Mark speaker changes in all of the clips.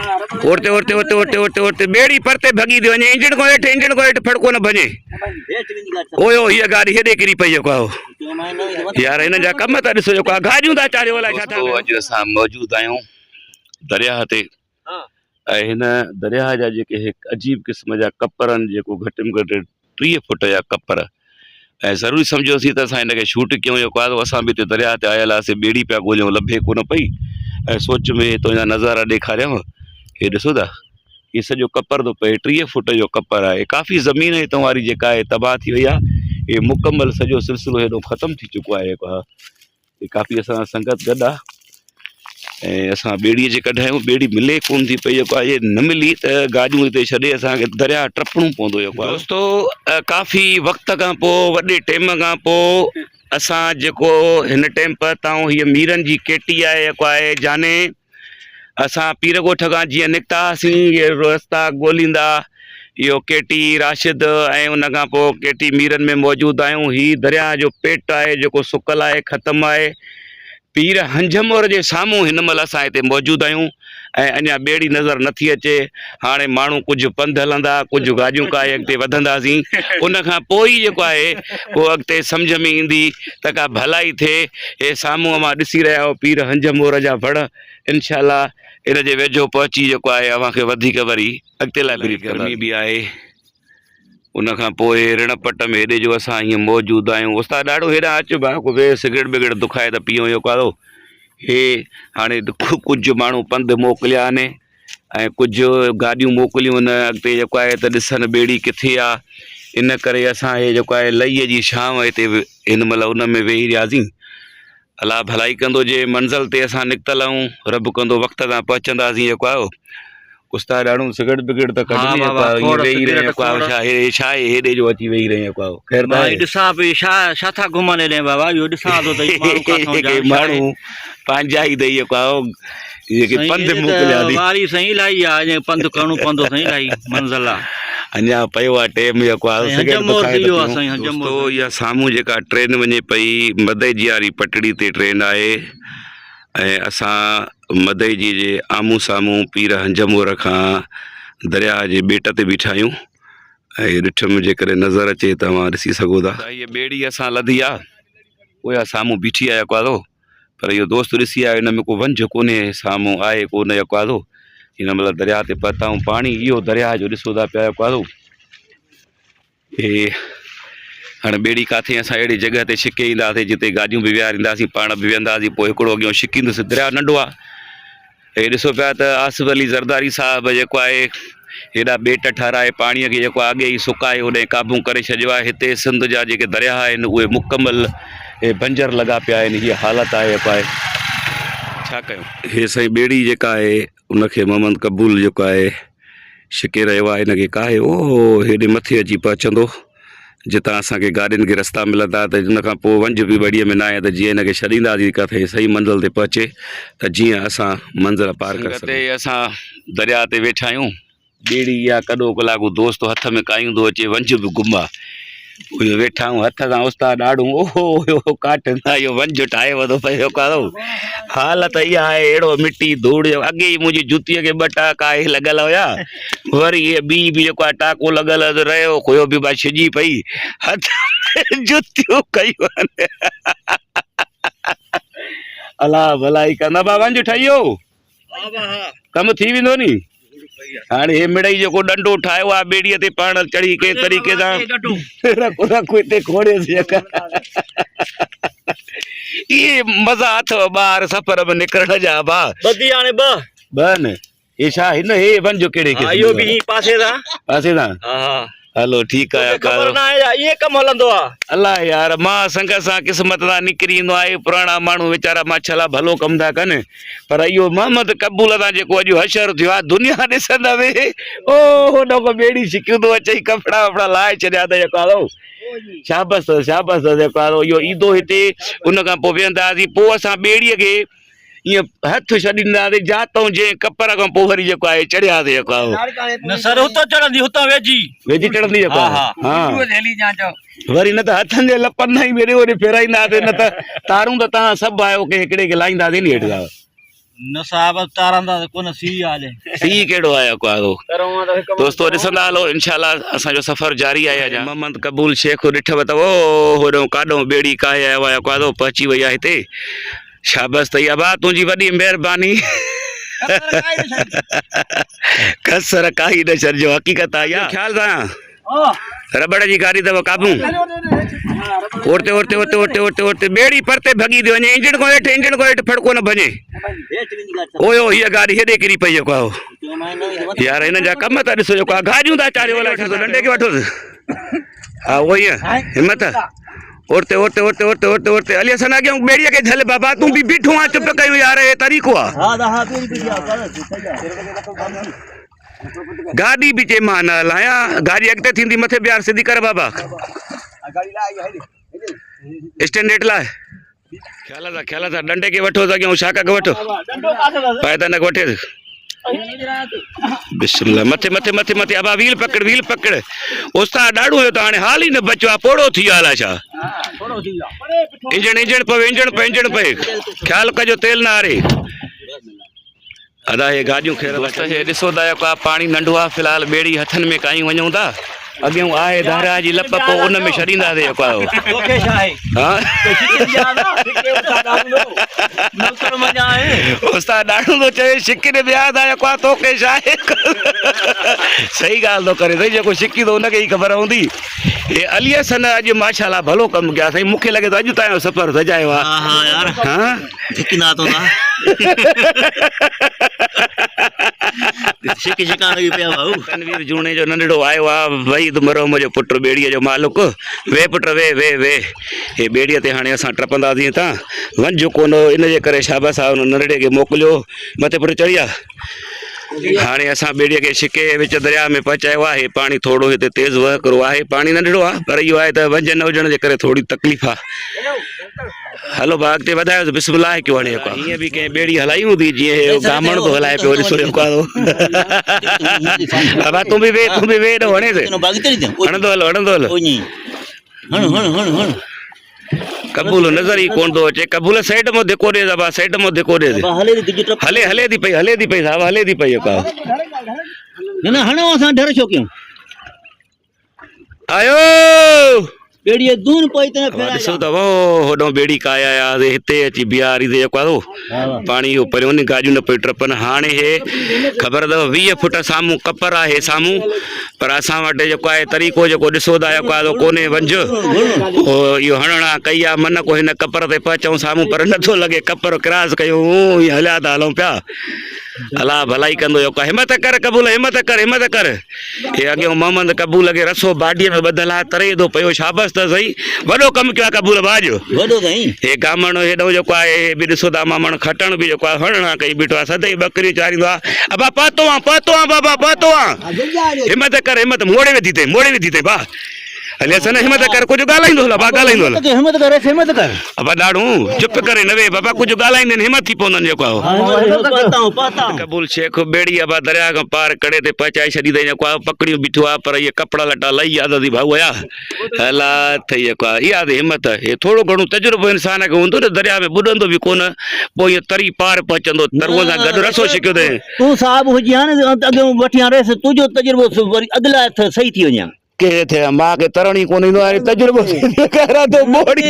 Speaker 1: ओरते ओरते ओरते ओरते ओरते ओरते बेड़ी परते भगी थी वञे इंजन को हेठि फड़को न भञे ओयो हीअ गाॾी हेॾे किरी पई जेको आहे यार हिन जा कम था ॾिसो जेको आहे गाॾियूं था चाढ़ियो अलाए छा था अॼु असां मौजूदु आहियूं दरियाह ते ऐं हिन दरियाह जा जेके हिकु अजीब क़िस्म जा कपर आहिनि जेको घटि में घटि 30 फुट जा कपर ऐं ज़रूरी सम्झोसीं त असां हिनखे शूट कयूं जेको आहे असां बि हिते दरियाह ते आयल हुआसीं ॿेड़ी पिया ॻोल्हियूं लभे कोन पई ऐं सोच में तुंहिंजा नज़ारा ॾेखारियव हे ॾिसो था हीअ सॼो कपर थो पए 30 फुट जो कपर आहे काफ़ी ज़मीन हितां वारी जेका आहे तबाह थी वई आहे हे मुकमल सॼो सिलसिलो हेॾो ख़तमु थी चुको आहे जेको आहे काफ़ी असां संगत गॾु आहे ऐं असां ॿेड़ीअ जे कढायूं ॿेड़ी मिले कोन थी पई जेको आहे न मिली त गाॾियूं हिते छॾे असांखे दरिया टपणो पवंदो जेको आहे दोस्तो काफ़ी वक़्त खां पोइ वॾे टाइम खां पोइ असां जेको हिन टाइम पहुता आहियूं हीअ मीरनि जी केटी आहे जेको आहे जाने असां पीर ॻोठ खां जीअं निकितासीं इहे रस्ता ॻोल्हींदा इहो केटी राशिद ऐं उन खां पोइ केटी मीरनि में मौजूदु आहियूं हीअ दरिया जो पेट आहे जेको सुकल आहे ख़तमु आहे पीर हंजमोर जे साम्हूं हिन महिल असां हिते मौजूदु आहियूं ऐं अञा ॿेड़ी नज़र नथी अचे हाणे माण्हू कुझु पंधु हलंदा कुझु गाॾियूं काए अॻिते वधंदासीं उन खां पोइ जेको आहे उहो अॻिते सम्झ में ईंदी त का भलाई थिए हे साम्हूं मां ॾिसी रहिया आहियो पीर हंजमोर जा वण इनशाला इन जे वेझो पहुची जेको आहे अव्हांखे वधीक वरी अॻिते लाइ ब्रीफ गर्मी बि आहे उन खां पोइ ऋणपट में हेॾे जो असां हीअं मौजूदु आहियूं उस्ताद ॾाढो हेॾा अचु भाउ को वे सिगरेट बिगरेट दुखाए त पियूं जेको आहे हे हाणे कुझु माण्हू पंधु मोकिलिया आहिनि ऐं कुझु गाॾियूं मोकिलियूं आहिनि अॻिते जेको आहे त ॾिसनि ॿेड़ी किथे आहे इन करे असां हे जेको आहे लहीअ जी छांव हिते हिन महिल उन में वेही रहियासीं अलाह भलाई कंदो जे मंज़िल ते असां निकितल आहियूं रब कंदो वक़्त तां पहुचंदासीं जेको आहे उस्ताद ॾाढो सिगरेट बिगरेट त कढी वेही छा आहे हेॾे जो अची वेही रही ख़ैर
Speaker 2: ॾिसां पई छा था घुमनि हेॾे बाबा इहो ॾिसां थो त
Speaker 1: माण्हू पंहिंजा ई अथई जेको आहे जेके पंधु मोकिलिया
Speaker 2: वारी साईं इलाही आहे पंधु करिणो पवंदो साईं इलाही मंज़िल आहे
Speaker 1: अञा पियो आहे टाइम जेको आहे इहा साम्हूं जेका ट्रेन वञे पई मदई जी वारी पटड़ी ते ट्रेन आहे ऐं असां मदई जी जे आम्हूं साम्हूं पीर हंजमोर खां दरिया जे ॿेट ते बीठा आहियूं ऐं ॾिठम जेकॾहिं नज़र अचे तव्हां ॾिसी सघो था हीअ ॿेड़ी असां लधी आहे उहा साम्हूं बीठी आहे जेको आहे पर इहो दोस्त ॾिसी आयो हिन में को वंझ कोन्हे साम्हूं आहे कोन जेको आहे हिन महिल दरिया ते पहुता आहियूं पाणी इहो दरिया जो ॾिसो था पिया जेको आहे हे हाणे ॿेड़ी किथे असां अहिड़ी जॻह ते छिके ईंदासीं जिते गाॾियूं बि विहारींदासीं पाण बि वेहंदासीं पोइ हिकिड़ो अॻियां छिकींदुसि दरिया नंढो आहे हे ॾिसो पिया त आसिफ अली ज़रदारी साहिबु जेको आहे हेॾा ॿेट ठाराए पाणीअ खे जेको अॻे ई सुकाए होॾे क़ाबू करे छॾियो आहे हिते सिंध जा जेके दरिया आहिनि उहे मुकमल हे बंजर लॻा पिया आहिनि हीअ हालत आहे जेको आहे छा कयूं हे साईं ॿेड़ी जेका आहे उनखे मोहम्मद क़बूल जेको आहे छिके रहियो आहे हिनखे काहे ओहो हेॾे मथे अची पहुचंदो जितां असांखे गाॾियुनि खे रस्ता मिलंदा त हिन खां पोइ वंझ बि ॿेड़ीअ में न आहे त जीअं हिनखे छॾींदासीं किथे सही मंज़िल ते पहुचे त जीअं असां मंज़िल पार करे सघूं असां दरिया ते वेठा आहियूं ॿेड़ी इहा कॾो कलाकु दोस्त हथ में काईंदो अचे वंझ बि गुम आहे वेठा आहियूं हथ सां उस्ताद ॾाढो ओहो काठ सां इहो वंझ ठाहे वधो पियो कारो हालत इहा आहे अहिड़ो मिटी धूड़ जो अॻे ई मुंहिंजी जुतीअ खे ॿ टाका आहे लॻल हुया वरी इहे ॿी बि जेको आहे टाको लॻल रहियो हुयो बि भाई छिॼी पई हथ जुतियूं कयूं आहिनि अलाह भलाई कंदा बा वंझ ठही वियो कमु थी वेंदो नी हाणे हे मिड़ई जेको डंडो ठाहियो आहे ॿेड़ीअ ते पाण चढ़ी के तरीक़े सां रखो हिते खोड़ियोसीं इहे मज़ा अथव ॿार सफ़र में निकिरण जा भाउ ॿ न हे छा हिन हे वंझो कहिड़े पासे सां हलो ठीकु आहे कमु हलंदो आहे अलाह यार मां संग सां क़िस्मत सां निकिरी ईंदो आहे पुराणा माण्हू वीचारा माशाल्लाह भलो कमु था कनि पर इहो मोहम्मद क़बूल सां जेको अॼु हशर थियो आहे दुनिया ॾिसंदा वे ओ होॾो को ॿेड़ी छिकियो थो अचे कपिड़ा वपिड़ा लाहे छॾिया त जेको आहे शाबस शाबस जेको आहे इहो ईंदो हिते उन खां पोइ वेहंदासीं पोइ असां ॿेड़ीअ खे ईअं हथ छॾींदासीं जातऊं जंहिं कपर खां पोइ वरी जेको आहे चढ़ियासीं जेको आहे वेझी चढ़ंदी जेको हा वरी न त हथनि जे लपनि सां ई हेॾे होॾे फेराईंदासीं न त तारूं त तव्हां सभु आहियो के हिकिड़े खे लाहींदासीं नी हेठि
Speaker 2: न साहब तारंदा कोन सी आले
Speaker 1: सी केड़ो आया को आगो दोस्तों ॾिसंदा हलो इंशाल्लाह असांजो सफ़र जारी आहे अॼु मोहम्मद कबूल शेख ॾिठव त ओ होॾो काॾो ॿेड़ी काए आयो आहे को पहुची वई आहे हिते शाबाश तई अबा तुंहिंजी वॾी महिरबानी कसर काई न छॾिजो हक़ीक़त आहे इहा ख़्याल सां रबड़ जी गाड़ी अथव काबू ओड़ते ओड़ते ओड़ते ओड़ते ओड़ते ओड़ते ॿेड़ी परते भॻी थी वञे इंजण खां हेठि फड़को न भञे ओयो हीअ गाॾी हेॾे किरी पई जेको आहे यार हिन जा कम था ॾिसो जेको आहे गाॾियूं था चाढ़ियो अलाए डंडे खे वठोसि हा उहो ई हिमत ओड़ते ओड़ते ओड़ते ओड़ते ओड़ते ओड़ते हली असां अॻियां ॿेड़ीअ खे झल बाबा तूं बि बीठो आहे चुप कयूं यार हे तरीक़ो आहे गाड़ी भी चे मां न हलायां गाड़ी अॻिते थींदी मथे बिहार सिधी कर बाबा स्टैंडर्ड लाइ ख्याल सां डंडे खे वठो त अॻियां शाका खे वठो फ़ाइदा न वठे बिस्मिल्लाह मथे मथे मथे मथे अबा व्हील पकड़ उस्ताद ॾाढो हुयो त हाणे हाल ई न बचियो आहे पोड़ो थी वियो आहे छा इंजण पए ख्याल कजो तेल न हारे अदा ये गाड़ियों खेर हे ॾिसो था का पानी नंढो आहे फ़िलहाल ॿेड़ी हथनि में कायूं वञूं था अॻियां आहे धारा जी लप पोइ उन में छॾींदासीं जेको उस्ताद ॾाढो थो चए शिकिन विया था जेको आहे तोखे छा आहे सही ॻाल्हि थो करे साईं जेको शिकी थो हुनखे ई ख़बर हूंदी हे अलीअ सन अॼु माशाल्लाह भलो कमु कया साईं मूंखे लॻे थो अॼु तव्हांजो सफ़र सजायो आहे तनवीर जूने जो नंढड़ो आयो आहे वहीद मरहम जो पुट ॿेड़ीअ जो मालिक वे पुट वे हे ॿेड़ीअ ते हाणे असां टपंदासीं हितां वञिजो कोन इन जे करे शाबाश आहे हुन नंढड़े खे मोकिलियो मथे पुट चढ़ी आहे हाणे असां ॿेड़ीअ खे छिके विच दरिया में पहुचायो आहे पाणी थोरो हिते तेज़ वहकिरो आहे पाणी नंढड़ो आहे पर इहो आहे त वंज न हुजण जे करे थोरी तकलीफ़ आहे हलो भाउ अॻिते वधायोसि बिस्मिल्लाह कयो हाणे हीअं बि कंहिं ॿेड़ी हलाई हूंदी जीअं गामण थो हलाए पियो ॾिसो जेको बाबा तूं बि वे हेॾो हणंदो हल कबूल नज़र ई कोन थो अचे कबूल साइड में धिको ॾे बाबा साइड में धिको ॾे हले थी पई साहब हले थी पई आयो
Speaker 2: बेड़िए दून पई तने फेरा
Speaker 1: ॾिसो त होॾो ॿेड़ी काया आयासीं हिते अची बिहारी ते जेको आहे पाणी जो परियों नि गाॾियूं न पई टपनि हाणे हे ख़बर अथव 20 फुट साम्हूं कपर आहे साम्हूं पर असां वटि जेको आहे तरीक़ो जेको ॾिसो था जेको आहे कोन्हे वंझ इहो हणणा कई आहे मन को हिन कपर ते पहुचूं साम्हूं पर नथो लॻे कपर क्रॉस कयूं हीअं हलिया था हलूं पिया अलाह भलाई कंदो जेको हिम्मत कर कबूल हिम्मत कर हे अॻियों मोहम्मद कबूल खे रसो बाडीअ में ॿधल आहे तरे थो पियो शाबाश त सही वॾो कमु कयो आहे कबूल बाज
Speaker 2: वॾो साईं
Speaker 1: हे गामण हेॾो जेको आहे हे बि ॾिसो था मामण खटण बि जेको आहे हणणा कई बीठो आहे सदाई बकरी चारींदो आहे अबा पातो आहे बाबा पातो आहे हिम्मत कर मोड़े विधी अथई भाउ हले असां हिम्मत कर कुझु ॻाल्हाईंदो हलो भाउ ॻाल्हाईंदो हलो
Speaker 2: हिम्मत कर
Speaker 1: अबा ॾाढो चुप करे न वे बाबा कुझु ॻाल्हाईंदे हिम्मत थी पवंदनि जेको आहे कबूल शेख ॿेड़ी अबा दरिया खां पार करे ते पहुचाए छॾी अथई जेको आहे पकड़ियूं बीठो आहे पर इहे कपिड़ा लटा लही आदती भाऊ हुया हला अथई जेको आहे इहा हिम्मत हे थोरो घणो तजुर्बो इंसान खे हूंदो न दरिया में ॿुॾंदो बि कोन पोइ इहो तरी पार पहुचंदो तरुअ सां गॾु रसो छिकियो अथई
Speaker 2: तूं साहब हुजी हाणे अॻियां वठी हाणे तुंहिंजो तजुर्बो वरी अॻिला सही थी वञा
Speaker 1: के थे मां के तरण कोन ईंदो आहे तजुर्बो करा तो मोड़ी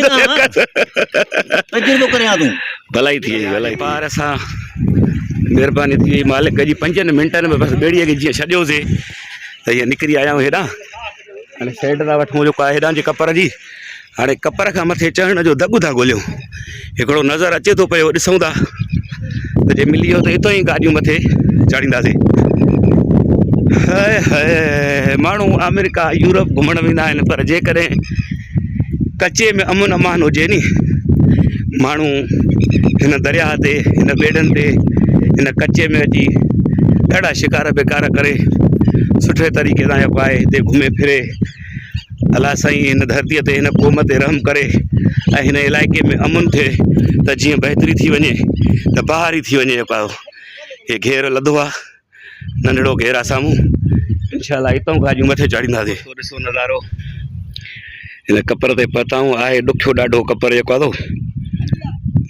Speaker 2: तजुर्बो करे तूं
Speaker 1: भलाई थी भलाई पार असां महिरबानी थी मालिक जी 5 मिंटनि में बसि ॿेड़ीअ खे जीअं छॾियोसीं त हीअं निकिरी आया आहियूं हेॾां हाणे साइड था वठूं जेको आहे हेॾां जी कपर जी हाणे कपर खां मथे चढ़ण जो दॻु था ॻोल्हियूं हिकिड़ो नज़र अचे थो पियो ॾिसूं था त जे मिली वियो त हितां ई गाॾियूं मथे चाढ़ींदासीं हाय माण्हू अमेरिका यूरोप घुमण वेंदा आहिनि पर जेकॾहिं कचे में अमन अमान हुजे नी माण्हू हिन दरिया ते हिन ॿेड़नि ते हिन कचे में अची ॾाढा शिकार बेकार करे सुठे तरीक़े सां जेको आहे हिते घुमे फिरे अलाह साईं हिन धरतीअ ते हिन क़ौम ते रहम करे ऐं हिन इलाइक़े में अमन थिए त जीअं बहितरी थी वञे त बहार ई थी वञे जेको आहे हे घेर लधो आहे नंढड़ो घेर आहे साम्हूं इंशाल्लाह हितां गाॾियूं मथे चाढ़ींदासीं ॾिसो नज़ारो हिन कपर ते पहुताऊं आहे ॾुखियो ॾाढो कपर जेको आहे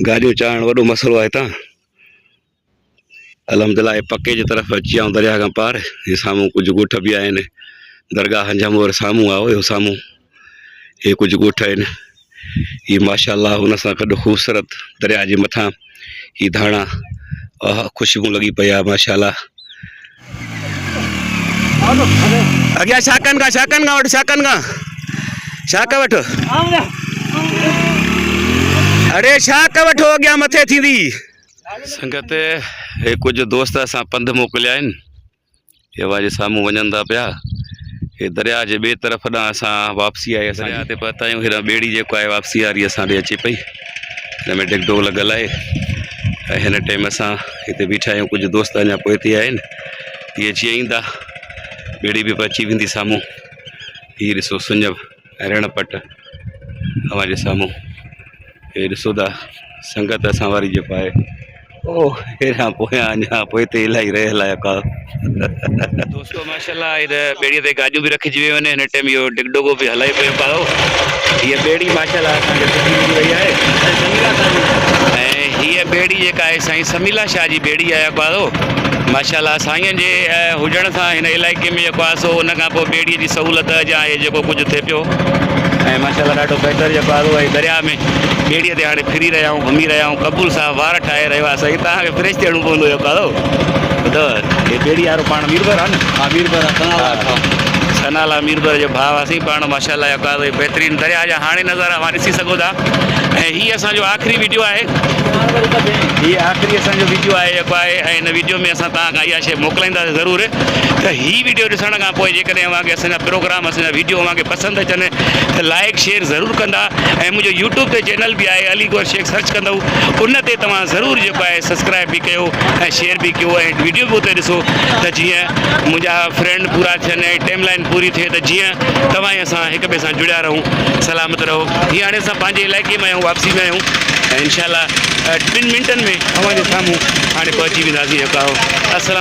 Speaker 1: गाॾियूं चाढ़णु वॾो मसइलो आहे हितां अलहमदिल्ला पक्के जी तरफ़ अची आऊं दरिया खां पार हे साम्हूं कुझु ॻोठ बि आहिनि दरगाह हंजामोर साम्हूं आहे हुयो साम्हूं हे कुझु ॻोठ आहिनि ही माशाअल्लाह हुन सां गॾु ख़ूबसूरत दरिया जे मथां ही धाणा ख़ुशबू लॻी पई आहे माशाअल्लाह अॻियां शाकनि खां वठि शाक वठो अरे शाक वठो अॻियां मथे थींदी संगत हे कुझु दोस्त असां पंधु मोकिलिया आहिनि हे वाजे साम्हूं वञनि था पिया हे दरिया जे ॿिए तरफ़ ॾांहुं असां वापसी आहे असां दरिया ते पहुता आहियूं हेॾां ॿेड़ी जेको आहे वापसी वारी असां ॾे अचे पई हिन में डिगडो लॻल आहे ऐं हिन टाइम असां हिते बीठा आहियूं कुझु दोस्त अञा पोइ ते आहिनि इहे जीअं ईंदा ॿेड़ी बि अची वेंदी साम्हूं हीअ ॾिसो सुञब ऐं रणपट हवा जे साम्हूं हे ॾिसो था संगत असां वारी जेको आहे ओ हेॾां पोयां अञा पोइ ते इलाही रहियल आहे का दोस्तो माशाअल्लाह हिन ॿेड़ीअ ते गाॾियूं बि रखिजी वियूं आहिनि हिन टाइम इहो डिगडोगो बि हलाए पियो पायो हीअ ॿेड़ी माशाअल्लाह असांखे सुठी मिली वई आहे ऐं हीअ ॿेड़ी जेका आहे साईं समीला शाह जी ॿेड़ी आहे पायो माशाअल्लाह साईंअ जे हुजण सां हिन इलाइक़े में जेको आहे सो हुन खां पोइ ॿेड़ीअ जी सहूलियत या इहे जेको कुझु थिए पियो ऐं माशाअल्लाह ॾाढो बहितर जेको आहे ऐं दरिया में ॿेड़ीअ ते हाणे फिरी रहिया आहियूं घुमी रहिया आहियूं क़बूल सां वार ठाहे रहियो आहे साईं तव्हांखे फ्रेश थियणो पवंदो जेको आहे ॿुधव हे ॿेड़ी वारो पाण मीरबर आहे न
Speaker 2: हाँ वीरभर
Speaker 1: सनाला मीरबर जो भाउ आहे पाण माशाअल्लाह जेको आहे बहितरीनु दरिया जा हाणे नज़ारा मां ॾिसी सघो था ऐं हीअ असांजो आख़िरी वीडियो आहे हीअ आख़िरी असांजो वीडियो आहे जेको आहे ऐं हिन वीडियो में असां तव्हांखां इहा शइ मोकिलाईंदासीं ज़रूरु त हीअ वीडियो ॾिसण खां पोइ जेकॾहिं अव्हांखे असांजा प्रोग्राम असांजा वीडियो अव्हांखे पसंदि अचनि त लाइक शेयर ज़रूरु कंदा ऐं मुंहिंजो यूट्यूब ते चैनल बि आहे अलीगोर शेख सर्च कंदव उन ते तव्हां ज़रूरु जेको आहे सब्सक्राइब बि कयो ऐं शेयर बि कयो ऐं वीडियो बि उते ॾिसो त जीअं मुंहिंजा फ्रेंड पूरा थियनि ऐं टाइमलाइन पूरी थिए त जीअं तव्हां ऐं असां हिक ॿिए सां जुड़िया रहूं सलामत रहो हीअं हाणे असां पंहिंजे इलाइक़े में आहियूं वापसी में आहियूं ऐं इनशाला 2 मिंटनि में अव्हांजे साम्हूं हाणे पहुची वेंदासीं जेको आहे अस्सलाम